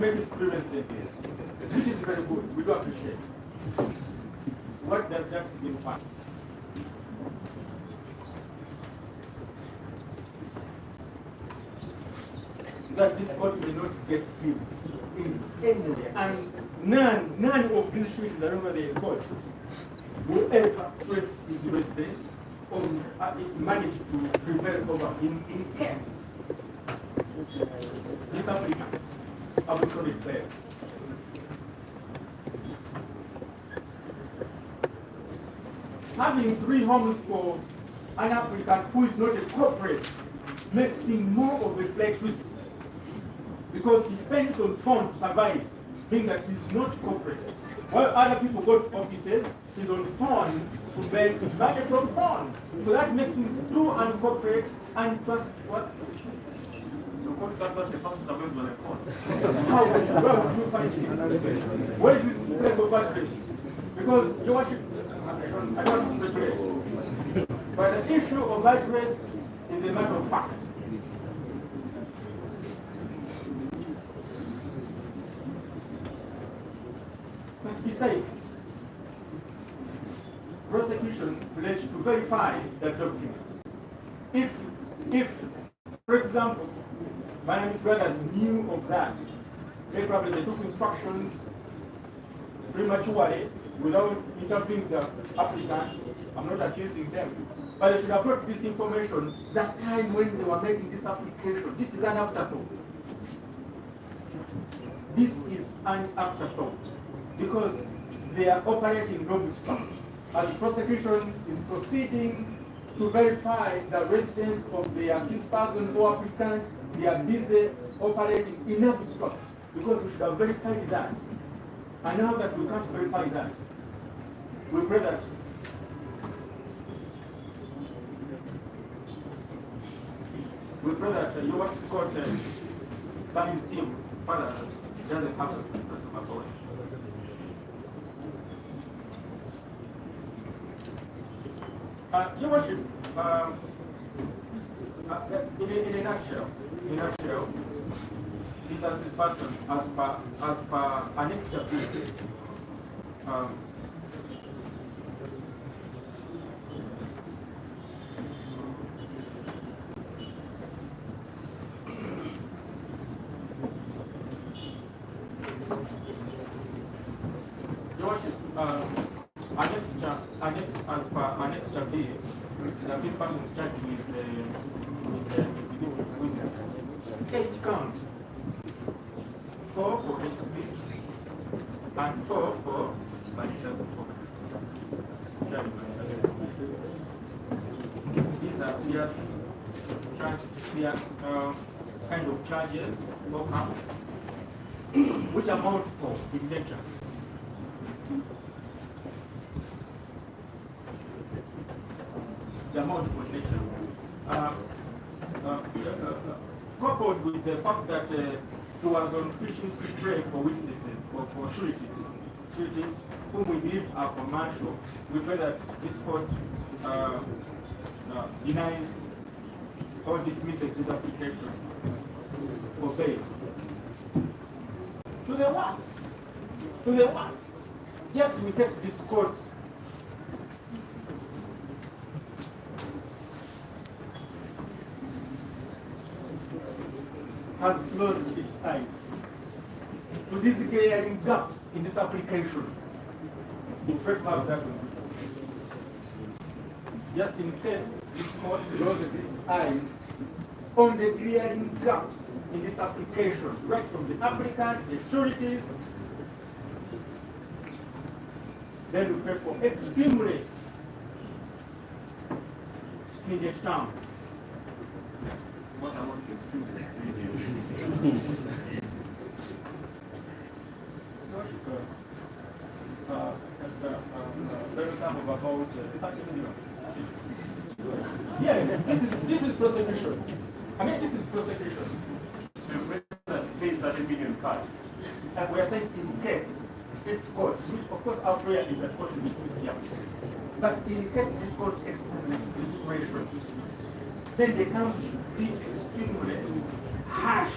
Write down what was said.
make it 3 residences, which is very good. We do appreciate. What does that signify? That this court may not get him in anywhere. And none of these shootings, I don't know they court, will ever trace his residence or is managed to prevail over in case this applicant absconded there. Having 3 homes for an applicant who is not a corporate makes him more of a flight risk because he depends on phone to survive, being that he's not corporate. While other people go to offices, he's on phone to make money from phone. So that makes him too uncorporate and trustworthy. So what that was the person survived on a phone? How? Where would you find it? Where is this place of address? Because your worship, I don't speculate. But the issue of address is a matter of fact. But besides, prosecution pledged to verify the documents. If, for example, Miami brothers knew of that, they probably took instructions prematurely without interviewing the applicant. I'm not accusing them, but they should have brought this information that time when they were making this application. This is an afterthought. This is an afterthought because they are operating non-stop. As the prosecution is proceeding to verify the residence of the accused person or applicant, they are busy operating in abstract because we should have verified that. And now that we can't verify that, we pray that your worship court can receive further doesn't have to express of authority. Your worship, in a nutshell, this person as per an extra period. Your worship, as per an extra period, that this person is charged with 8 counts. 4 for hate speech and 4 for malicious information. These are serious kind of charges or counts which amount for intentions. The amount for intention. Coupled with the fact that he was on fishing spray for witnesses, for sureties whom we believe are commercial. We pray that this court denies or dismisses his application for bail. To the worst, just in case this court has closed its eyes to these glaring gaps in this application. We pray to have that one. Just in case this court closes its eyes on the glaring gaps in this application, right from the applicant, the sureties, then we pray for extremely stringent terms. What amounts to extremely stringent? Yeah, this is prosecution. I mean, this is prosecution. So you pay 30 million cash. And we are saying in case, if court, which of course our prayer is that court should dismiss the application. But in case this court exercises its discretion, then the count should be extremely harsh